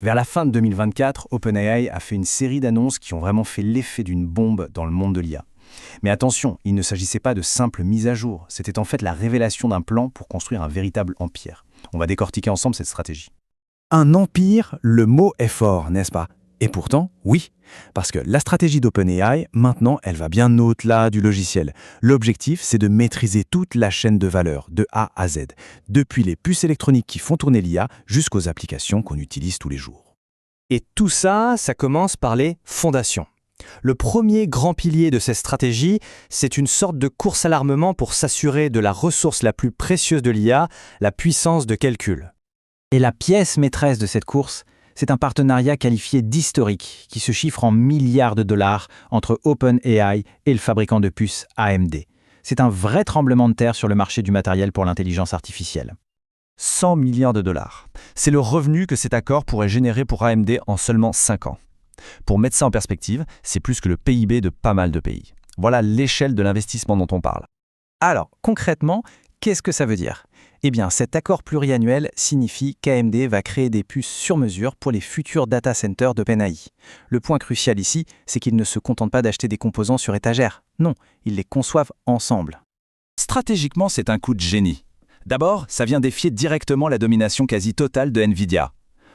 Vers la fin de 2024, OpenAI a fait une série d'annonces qui ont vraiment fait l'effet d'une bombe dans le monde de l'IA. Mais attention, il ne s'agissait pas de simples mises à jour, c'était en fait la révélation d'un plan pour construire un véritable empire. On va décortiquer ensemble cette stratégie. Un empire, le mot est fort, n'est-ce pas? Et pourtant, oui, parce que la stratégie d'OpenAI, maintenant, elle va bien au-delà du logiciel. L'objectif, c'est de maîtriser toute la chaîne de valeur, de A à Z, depuis les puces électroniques qui font tourner l'IA jusqu'aux applications qu'on utilise tous les jours. Et tout ça, ça commence par les fondations. Le premier grand pilier de cette stratégie, c'est une sorte de course à l'armement pour s'assurer de la ressource la plus précieuse de l'IA, la puissance de calcul. Et la pièce maîtresse de cette course, c'est un partenariat qualifié d'historique qui se chiffre en milliards de dollars entre OpenAI et le fabricant de puces AMD. C'est un vrai tremblement de terre sur le marché du matériel pour l'intelligence artificielle. 100 milliards de dollars. C'est le revenu que cet accord pourrait générer pour AMD en seulement 5 ans. Pour mettre ça en perspective, c'est plus que le PIB de pas mal de pays. Voilà l'échelle de l'investissement dont on parle. Alors, concrètement, qu'est-ce que ça veut dire? Eh bien, cet accord pluriannuel signifie qu'AMD va créer des puces sur mesure pour les futurs data centers d'OpenAI. Le point crucial ici, c'est qu'ils ne se contentent pas d'acheter des composants sur étagère. Non, ils les conçoivent ensemble. Stratégiquement, c'est un coup de génie. D'abord, ça vient défier directement la domination quasi totale de Nvidia.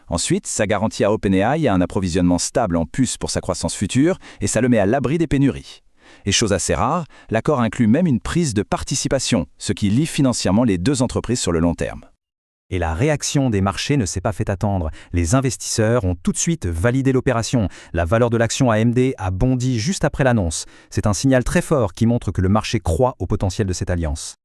Ensuite, ça garantit à OpenAI un approvisionnement stable en puces pour sa croissance future et ça le met à l'abri des pénuries. Et chose assez rare, l'accord inclut même une prise de participation, ce qui lie financièrement les deux entreprises sur le long terme. Et la réaction des marchés ne s'est pas fait attendre. Les investisseurs ont tout de suite validé l'opération. La valeur de l'action AMD a bondi juste après l'annonce. C'est un signal très fort qui montre que le marché croit au potentiel de cette alliance.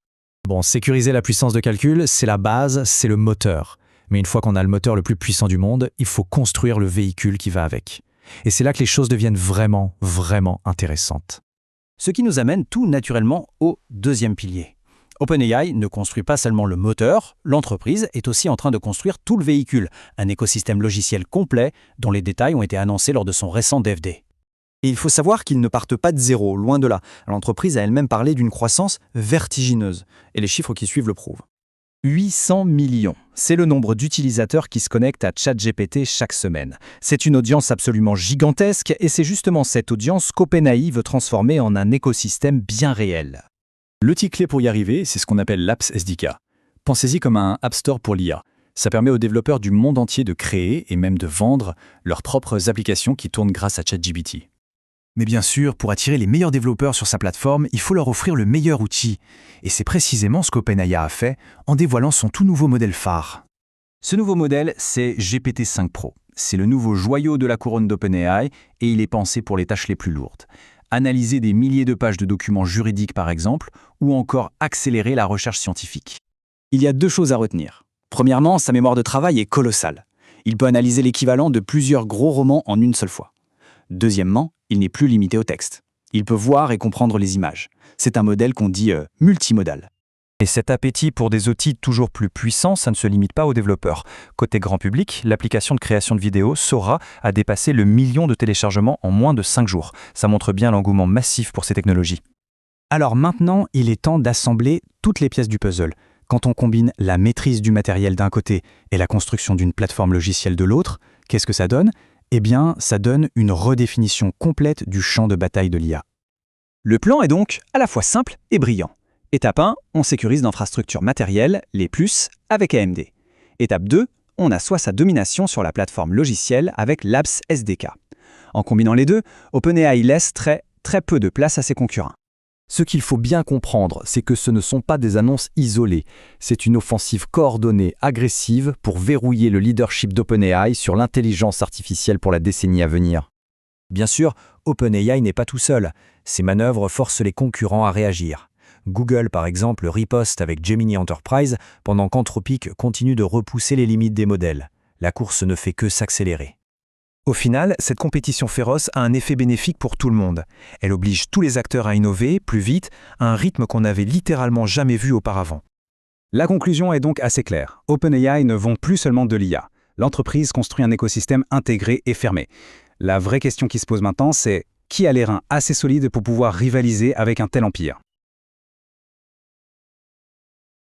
Bon, sécuriser la puissance de calcul, c'est la base, c'est le moteur. Mais une fois qu'on a le moteur le plus puissant du monde, il faut construire le véhicule qui va avec. Et c'est là que les choses deviennent vraiment, vraiment intéressantes. Ce qui nous amène tout naturellement au deuxième pilier. OpenAI ne construit pas seulement le moteur, l'entreprise est aussi en train de construire tout le véhicule, un écosystème logiciel complet dont les détails ont été annoncés lors de son récent DevDay. Et il faut savoir qu'ils ne partent pas de zéro, loin de là. L'entreprise a elle-même parlé d'une croissance vertigineuse, et les chiffres qui suivent le prouvent. 800 millions, c'est le nombre d'utilisateurs qui se connectent à ChatGPT chaque semaine. C'est une audience absolument gigantesque et c'est justement cette audience qu'OpenAI veut transformer en un écosystème bien réel. L'outil clé pour y arriver, c'est ce qu'on appelle l'Apps SDK. Pensez-y comme un App Store pour l'IA. Ça permet aux développeurs du monde entier de créer et même de vendre leurs propres applications qui tournent grâce à ChatGPT. Mais bien sûr, pour attirer les meilleurs développeurs sur sa plateforme, il faut leur offrir le meilleur outil. Et c'est précisément ce qu'OpenAI a fait en dévoilant son tout nouveau modèle phare. Ce nouveau modèle, c'est GPT-5 Pro. C'est le nouveau joyau de la couronne d'OpenAI et il est pensé pour les tâches les plus lourdes. Analyser des milliers de pages de documents juridiques par exemple, ou encore accélérer la recherche scientifique. Il y a deux choses à retenir. Premièrement, sa mémoire de travail est colossale. Il peut analyser l'équivalent de plusieurs gros romans en une seule fois. Deuxièmement, il n'est plus limité au texte. Il peut voir et comprendre les images. C'est un modèle qu'on dit multimodal. Et cet appétit pour des outils toujours plus puissants, ça ne se limite pas aux développeurs. Côté grand public, l'application de création de vidéos, Sora, a dépassé le 1 million de téléchargements en moins de 5 jours. Ça montre bien l'engouement massif pour ces technologies. Alors maintenant, il est temps d'assembler toutes les pièces du puzzle. Quand on combine la maîtrise du matériel d'un côté et la construction d'une plateforme logicielle de l'autre, qu'est-ce que ça donne ? Eh bien, ça donne une redéfinition complète du champ de bataille de l'IA. Le plan est donc à la fois simple et brillant. Étape 1, on sécurise l'infrastructure matérielle, les puces, avec AMD. Étape 2, on assoit sa domination sur la plateforme logicielle avec l'Apps SDK. En combinant les deux, OpenAI laisse très peu de place à ses concurrents. Ce qu'il faut bien comprendre, c'est que ce ne sont pas des annonces isolées. C'est une offensive coordonnée, agressive, pour verrouiller le leadership d'OpenAI sur l'intelligence artificielle pour la décennie à venir. Bien sûr, OpenAI n'est pas tout seul. Ses manœuvres forcent les concurrents à réagir. Google, par exemple, riposte avec Gemini Enterprise, pendant qu'Anthropic continue de repousser les limites des modèles. La course ne fait que s'accélérer. Au final, cette compétition féroce a un effet bénéfique pour tout le monde. Elle oblige tous les acteurs à innover plus vite, à un rythme qu'on n'avait littéralement jamais vu auparavant. La conclusion est donc assez claire. OpenAI ne vend plus seulement de l'IA. L'entreprise construit un écosystème intégré et fermé. La vraie question qui se pose maintenant, c'est qui a les reins assez solides pour pouvoir rivaliser avec un tel empire ?